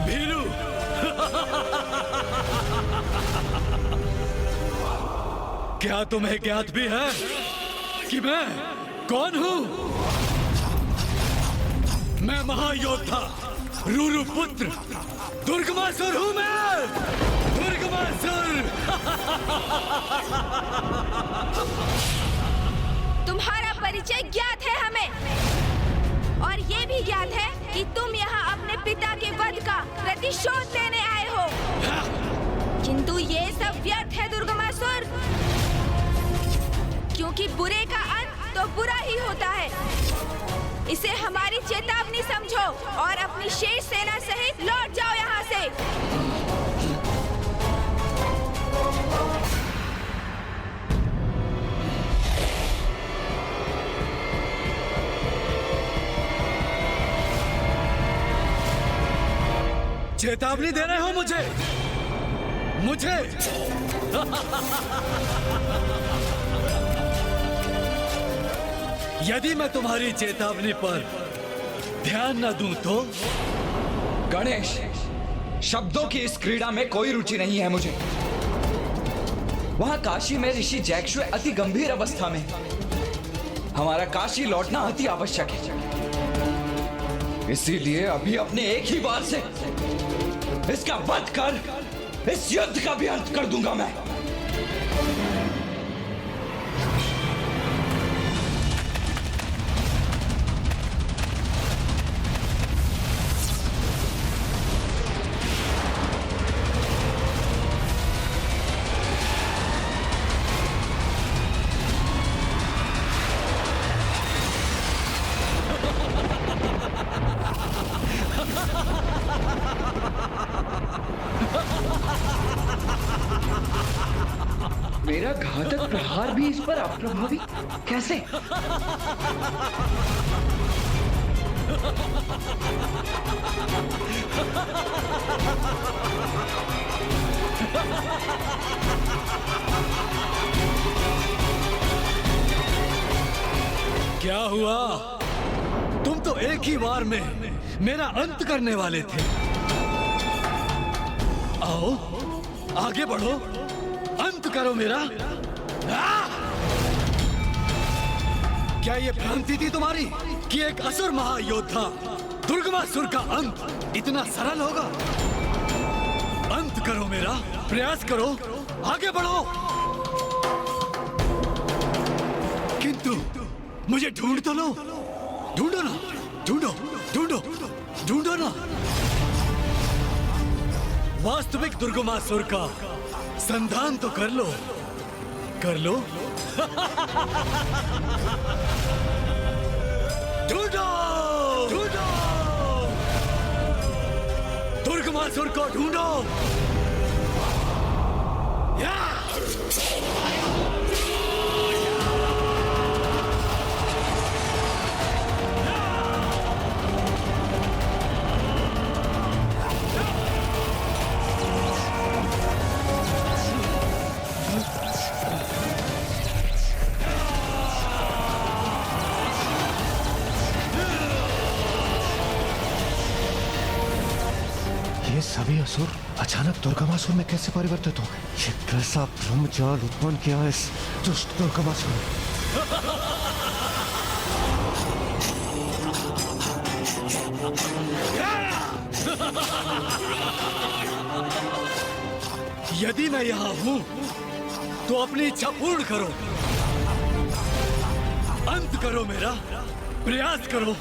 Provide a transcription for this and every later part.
भीरू, क्या तुम्हें ज्ञात भी है कि मैं कौन हूं? मैं महायोद्धा रूरू पुत्र दुर्गमासुर हूं। मैं दुर्गमासुर। तुम्हारा परिचय ज्ञात है हमें, और ये भी ज्ञात है कि तुम यहाँ अपने पिता के वध का प्रतिशोध लेने आए हो। किंतु ये सब व्यर्थ है दुर्गमासुर, क्योंकि बुरे का अंत तो बुरा ही होता है। इसे हमारी चेतावनी समझो और अपनी शेष सेना सहित लौट जाओ यहाँ से। चेतावनी दे रहे हो मुझे? यदि मैं तुम्हारी चेतावनी पर ध्यान न दूं तो? गणेश, शब्दों की इस क्रीड़ा में कोई रुचि नहीं है मुझे। वहां काशी में ऋषि जैक्षु अति गंभीर अवस्था में। हमारा काशी लौटना अति आवश्यक है। इसीलिए अभी अपने एक ही बार से इसका वध कर इस युद्ध का भी अंत कर दूंगा मैं। मेरा घातक प्रहार भी इस पर अप्रभावी कैसे? क्या हुआ? तुम तो एक ही वार में मेरा अंत करने वाले थे। आओ, आगे बढ़ो, अंत करो मेरा। क्या ये भ्रांति थी तुम्हारी कि एक असुर महायोद्धा दुर्गमासुर का अंत इतना सरल होगा? अंत करो मेरा, प्रयास करो, आगे बढ़ो। किंतु मुझे ढूंढ तो लो, ढूंढो ना, ढूंढो, ढूंढो, ढूंढो ना। वास्तविक दुर्गमासुर का संधान तो कर लो, कर लो। ढूंढो, ढूंढो, दुर्गमासुर को ढूंढो। ये सभी असुर अचानक दुर्गमासुर में कैसे परिवर्तित हो गए? ये कैसा ब्रह्मजाल उत्पन्न किया इस दुष्ट दुर्गमासुर ने? यदि मैं यहाँ हूँ तो अपनी इच्छा पूर्ण करो, अंत करो मेरा, प्रयास करो।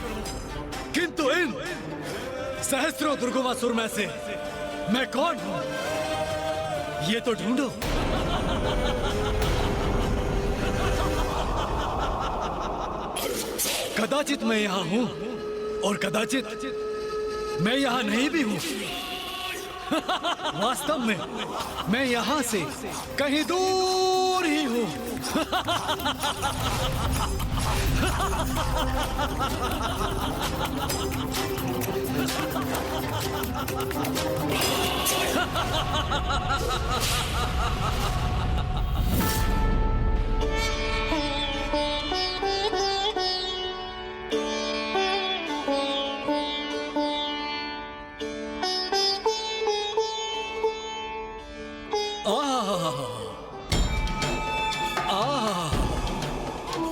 किंतु इन सहस्रों दुर्गमासुर में से मैं कौन हूं, ये तो ढूंढो। कदाचित मैं यहां हूं और कदाचित मैं यहां नहीं भी हूं। वास्तव में मैं यहां से कहीं दूर ही हूं।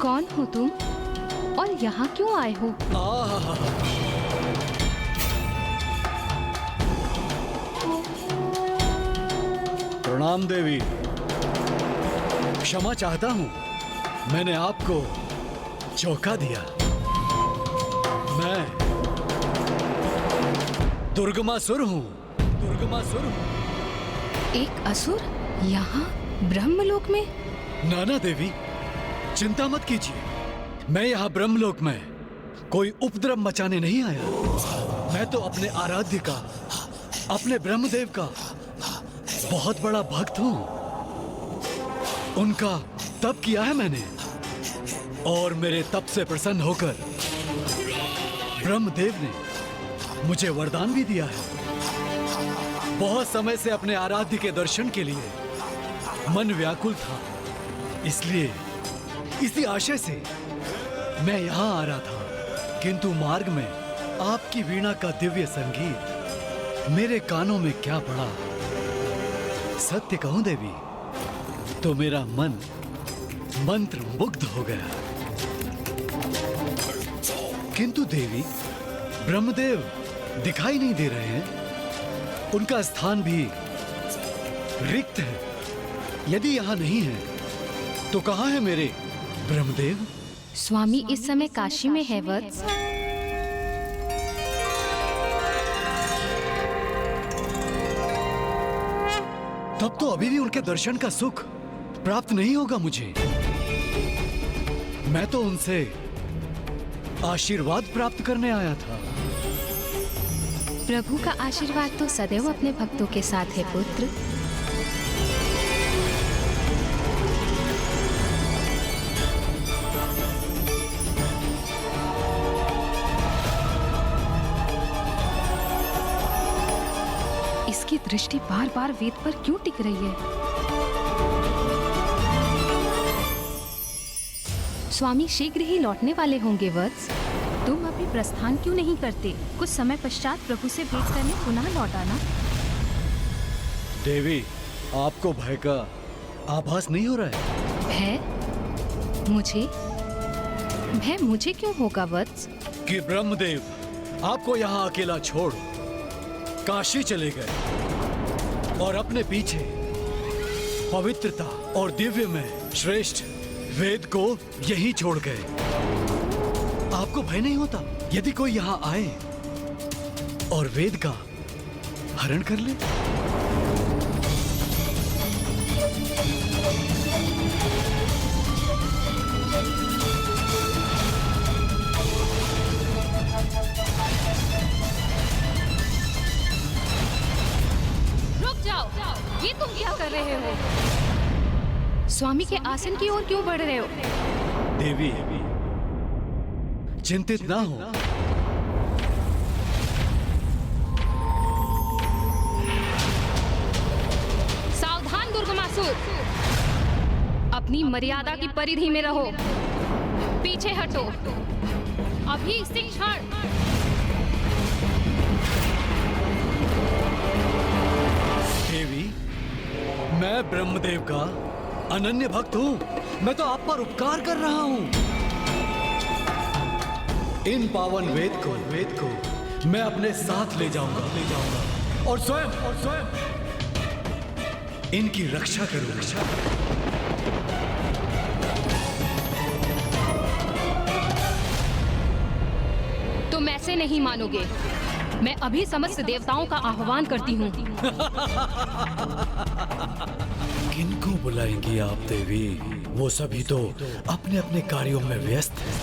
कौन हो तुम और यहाँ क्यों आए हो? प्रणाम देवी। क्षमा चाहता हूँ, मैंने आपको चौंका दिया। मैं दुर्गमासुर हूँ। एक असुर यहाँ ब्रह्मलोक में? नाना देवी, चिंता मत कीजिए। मैं यहाँ ब्रह्मलोक में कोई उपद्रव मचाने नहीं आया। मैं तो अपने आराध्य का, अपने ब्रह्मदेव का बहुत बड़ा भक्त हूँ। उनका तप किया है मैंने, और मेरे तप से प्रसन्न होकर ब्रह्मदेव ने मुझे वरदान भी दिया है। बहुत समय से अपने आराध्य के दर्शन के लिए मन व्याकुल था, इसलिए इसी आशय से मैं यहाँ आ रहा था। किंतु मार्ग में आपकी वीणा का दिव्य संगीत मेरे कानों में क्या पड़ा। सत्य कहूं देवी, तो मेरा मन मंत्र मुग्ध हो गया। किंतु देवी, ब्रह्मदेव दिखाई नहीं दे रहे हैं। उनका स्थान भी रिक्त है। यदि यहाँ नहीं है तो कहाँ है मेरे ब्रह्मदेव? स्वामी इस समय काशी में है वत्स। तब तो अभी भी उनके दर्शन का सुख प्राप्त नहीं होगा मुझे। मैं तो उनसे आशीर्वाद प्राप्त करने आया था। प्रभु का आशीर्वाद तो सदैव अपने भक्तों के साथ है पुत्र। इसकी दृष्टि बार बार वेद पर क्यों टिक रही है? स्वामी शीघ्र ही लौटने वाले होंगे वत्स। तुम अभी प्रस्थान क्यों नहीं करते? कुछ समय पश्चात प्रभु से भेंट करने पुनः लौट आना। देवी, आपको भय का आभास नहीं हो रहा है? भय? मुझे? भय मुझे क्यों होगा वत्स? कि ब्रह्मदेव आपको यहाँ अकेला छोड़ काशी चले गए और अपने पीछे पवित्रता और दिव्य में श्रेष्ठ वेद को यहीं छोड़ गए। आपको भय नहीं होता यदि कोई यहाँ आए और वेद का हरण कर ले? रुक जाओ, ये तुम क्या कर रहे हो? स्वामी के आसन की ओर क्यों बढ़ रहे हो? देवी, चिंतित ना हो। सावधान दुर्गमासुर, अपनी मर्यादा की परिधि में रहो। पीछे हटो, अभी इसी क्षण। देवी, मैं ब्रह्मदेव का अनन्य भक्त हूँ। मैं तो आप पर उपकार कर रहा हूँ। इन पावन वेद को मैं अपने साथ ले जाऊंगा और स्वयं इनकी रक्षा करूंगा। तुम ऐसे नहीं मानोगे। मैं अभी समस्त देवताओं का आह्वान करती हूँ। किनको बुलाएंगी आप देवी? वो सभी तो अपने अपने कार्यों में व्यस्त हैं।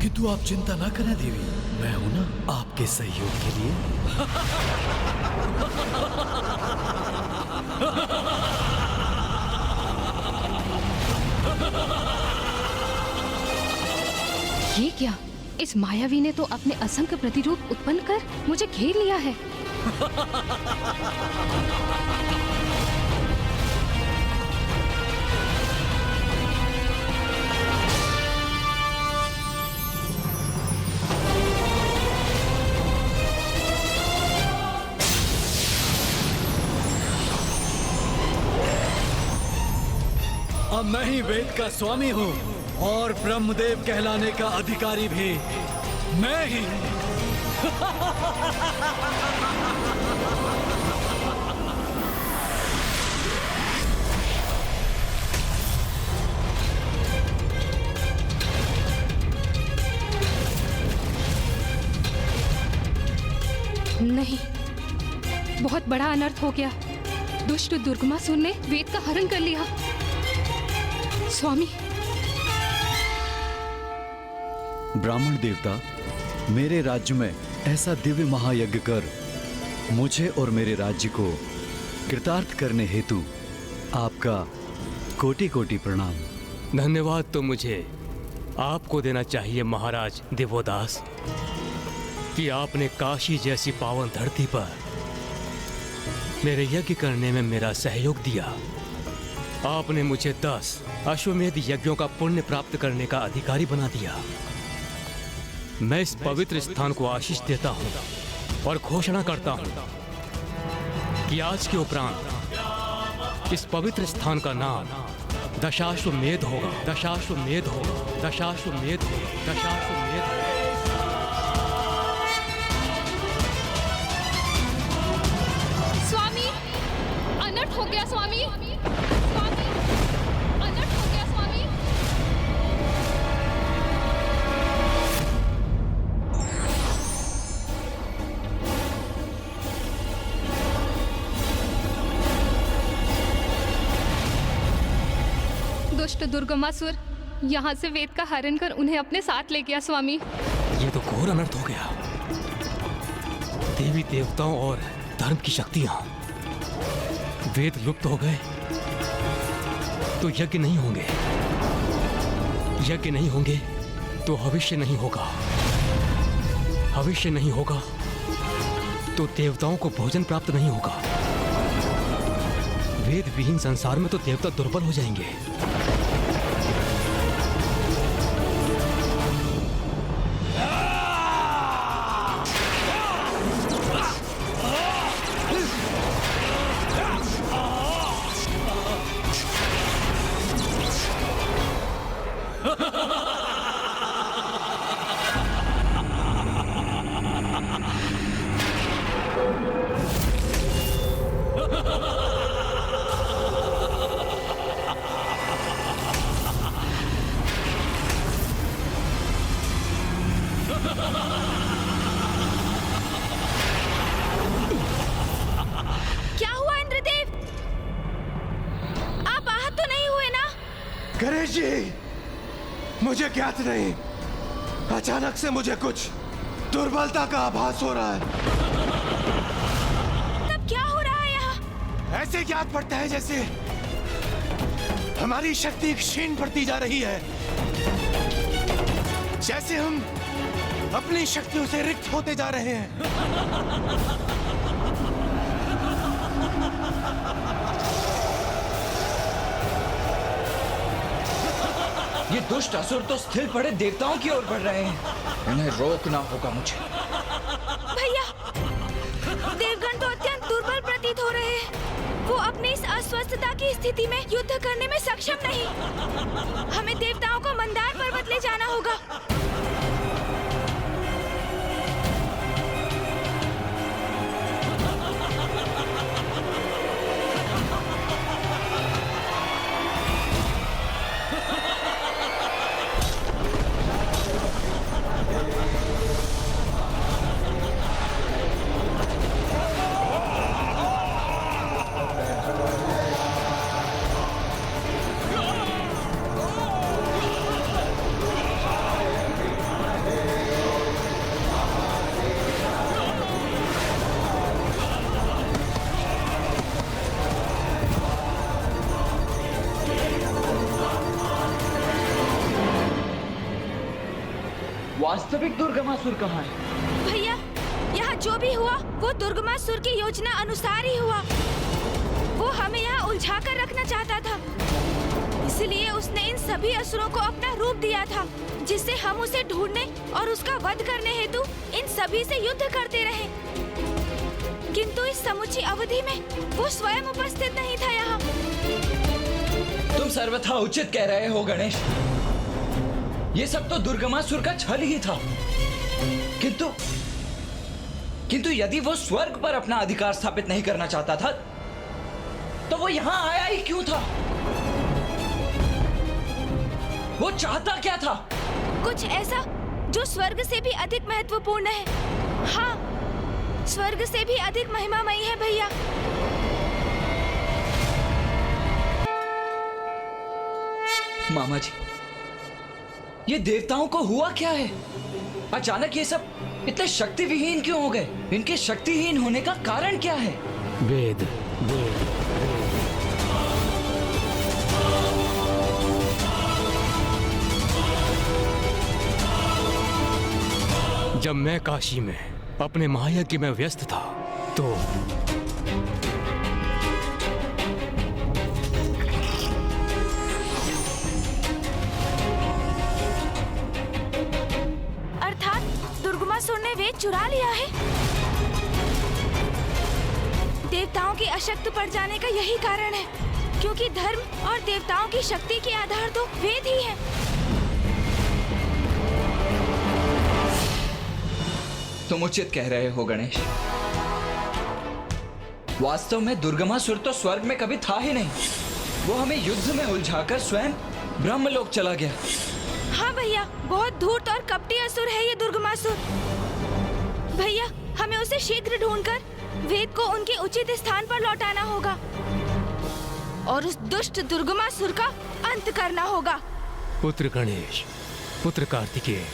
किंतु आप चिंता ना करें देवी, मैं हूं ना आपके सहयोग के लिए। ये क्या? इस मायावी ने तो अपने असंख्य प्रतिरूप उत्पन्न कर मुझे घेर लिया है। अब मैं ही वेद का स्वामी हूँ और ब्रह्मदेव कहलाने का अधिकारी भी मैं ही। नहीं, बहुत बड़ा अनर्थ हो गया। दुष्ट दुर्गमासुर ने वेद का हरण कर लिया। स्वामी, ब्राह्मण देवता, मेरे राज्य में ऐसा दिव्य महायज्ञ कर मुझे और मेरे राज्य को कृतार्थ करने हेतु आपका कोटि कोटि प्रणाम। धन्यवाद तो मुझे आपको देना चाहिए महाराज देवोदास कि आपने काशी जैसी पावन धरती पर मेरे यज्ञ करने में मेरा सहयोग दिया। आपने मुझे 10 अश्वमेध यज्ञों का पुण्य प्राप्त करने का अधिकारी बना दिया। मैं इस पवित्र स्थान को आशीष देता हूँ और घोषणा करता हूँ कि आज के उपरांत इस पवित्र स्थान का नाम दशाश्वमेध होगा। दशाश्वमेध होगा। दशाश्वमेध होगा। दशाश्वमेध होगा। स्वामी, अनर्थ हो गया स्वामी। स्वामी, अनर्थ हो गया स्वामी। दुष्ट दुर्गमासुर यहाँ से वेद का हरण कर उन्हें अपने साथ ले गया स्वामी। ये तो घोर अनर्थ हो गया। देवी देवताओं और धर्म की शक्तियां, वेद लुप्त हो गए तो यज्ञ नहीं होंगे। यज्ञ नहीं होंगे तो भविष्य नहीं होगा। भविष्य नहीं होगा तो देवताओं को भोजन प्राप्त नहीं होगा। वेद विहीन संसार में तो देवता दुर्बल हो जाएंगे। क्या हुआ इंद्रदेव? आप आहत तो नहीं हुए ना? गणेश जी, मुझे ज्ञात नहीं, अचानक से मुझे कुछ दुर्बलता का आभास हो रहा है। तब क्या हो रहा है यहाँ? ऐसे ज्ञात पड़ता है जैसे हमारी शक्ति क्षीण पड़ती जा रही है, जैसे हम अपनी शक्तियों से रिक्त होते जा रहे हैं। ये दुष्ट असुर तो स्थिर पड़े देवताओं की ओर बढ़ रहे हैं। इन्हें रोकना होगा मुझे। भैया, देवगण तो अत्यंत दुर्बल प्रतीत हो रहे हैं। वो अपनी इस अस्वस्थता की स्थिति में युद्ध करने में सक्षम नहीं। हमें देवताओं को मंदार पर्वत ले जाना होगा। वास्तविक दुर्गमासुर कहाँ है? भैया, यहाँ जो भी हुआ वो दुर्गमासुर की योजना अनुसार ही हुआ। वो हमें यहाँ उलझा कर रखना चाहता था, इसलिए उसने इन सभी असुरों को अपना रूप दिया था, जिससे हम उसे ढूंढने और उसका वध करने हेतु इन सभी से युद्ध करते रहे। किंतु इस समुची अवधि में वो स्वयं उपस्थित नहीं था यहाँ। तुम सर्वथा उचित कह रहे हो गणेश। ये सब तो दुर्गमासुर का छल ही था। किंतु यदि वो स्वर्ग पर अपना अधिकार स्थापित नहीं करना चाहता था तो वो यहां आया ही क्यों था? वो चाहता क्या था? कुछ ऐसा जो स्वर्ग से भी अधिक महत्वपूर्ण है। हाँ, स्वर्ग से भी अधिक महिमामयी है भैया। मामा जी, ये देवताओं को हुआ क्या है? अचानक ये सब इतने शक्ति विहीन क्यों हो गए? इनके शक्तिहीन होने का कारण क्या है? वेद। जब मैं काशी में अपने महायज्ञ में व्यस्त था तो दुर्गमासुर ने वेद चुरा लिया है। देवताओं की अशक्त पड़ जाने का यही कारण है, क्योंकि धर्म और देवताओं की शक्ति के आधार तो वेद ही है। तुम उचित कह रहे हो गणेश। वास्तव में दुर्गमासुर तो स्वर्ग में कभी था ही नहीं। वो हमें युद्ध में उलझाकर स्वयं ब्रह्मलोक चला गया। हाँ भैया, बहुत धूर्त और कपटी असुर है ये दुर्गमासुर। भैया, हमें उसे शीघ्र ढूंढकर वेद को उनके उचित स्थान पर लौटाना होगा और उस दुष्ट दुर्गमासुर का अंत करना होगा। पुत्र गणेश, पुत्र कार्तिकेय,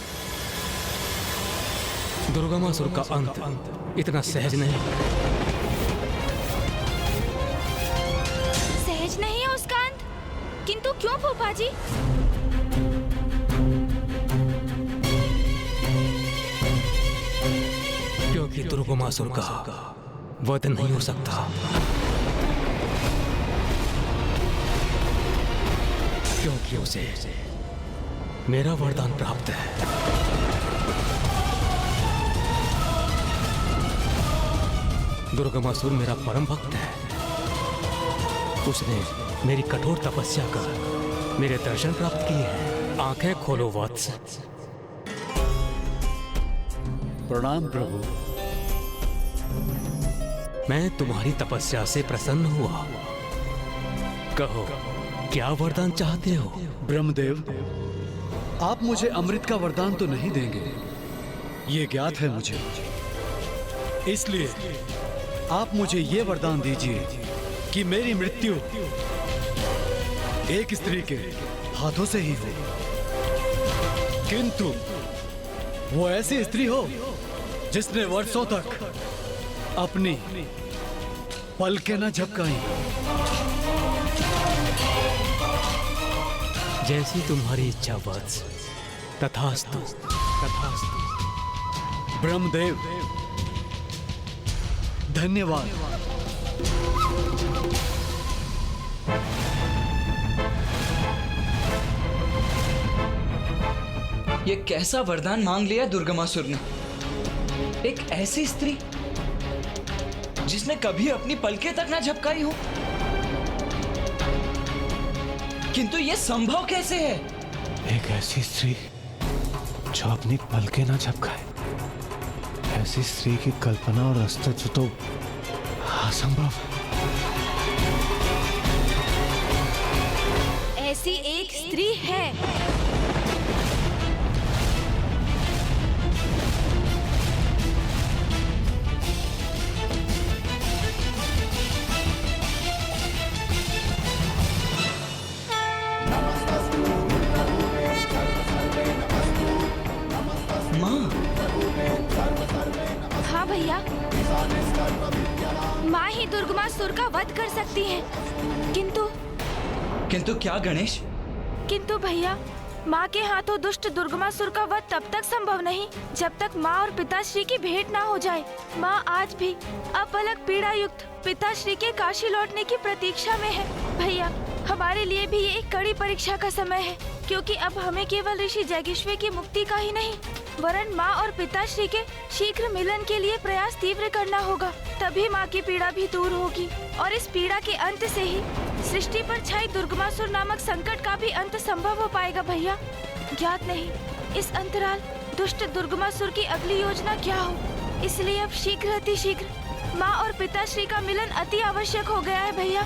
दुर्गमासुर का अंत इतना सहज नहीं। सहज नहीं है उसका अंत? किंतु क्यों फूफा जी? क्योंकि दुर्गमासुर का वध नहीं हो सकता, क्योंकि उसे मेरा वरदान प्राप्त है। दुर्गमासुर मेरा परम भक्त है। उसने मेरी कठोर तपस्या कर मेरे दर्शन प्राप्त किए हैं। आंखें खोलो वत्स। प्रणाम प्रभु। मैं तुम्हारी तपस्या से प्रसन्न हुआ। कहो, क्या वरदान चाहते हो? ब्रह्मदेव, आप मुझे अमृत का वरदान तो नहीं देंगे, ये ज्ञात है मुझे। इसलिए आप मुझे ये वरदान दीजिए कि मेरी मृत्यु एक स्त्री के हाथों से ही हो, किंतु वो ऐसी स्त्री हो जिसने वर्षों तक अपनी पलकें न झपकाई। जैसी तुम्हारी इच्छा वत्स। तथास्तु, तथास्तु। ब्रह्मदेव, धन्यवाद। ये कैसा वरदान मांग लिया दुर्गमासुर ने? एक ऐसी स्त्री जिसने कभी अपनी पलकें तक ना झपकाई हो। किंतु ये संभव कैसे है? एक ऐसी स्त्री जो अपनी पलकें ना झपकाए, ऐसी स्त्री की कल्पना और अस्तित्व तो असंभव है। ऐसी एक स्त्री है। हाँ भैया, माँ ही दुर्गमासुर का वध कर सकती है। किंतु क्या गणेश? किंतु भैया, माँ के हाथों दुष्ट दुर्गमासुर का वध तब तक संभव नहीं जब तक माँ और पिताश्री की भेंट ना हो जाए। माँ आज भी अपलक पीड़ा युक्त पिताश्री के काशी लौटने की प्रतीक्षा में है। भैया, हमारे लिए भी ये एक कड़ी परीक्षा का समय है, क्योंकि अब हमें केवल ऋषि जैगिश्वे की मुक्ति का ही नहीं वरन माँ और पिताश्री के शीघ्र मिलन के लिए प्रयास तीव्र करना होगा। तभी माँ की पीड़ा भी दूर होगी और इस पीड़ा के अंत से ही सृष्टि पर छाई दुर्गमासुर नामक संकट का भी अंत संभव हो पाएगा भैया। ज्ञात नहीं इस अंतराल दुष्ट दुर्गमासुर की अगली योजना क्या हो, इसलिए अब शीघ्र अति शीघ्र माँ और पिताश्री का मिलन अति आवश्यक हो गया है भैया।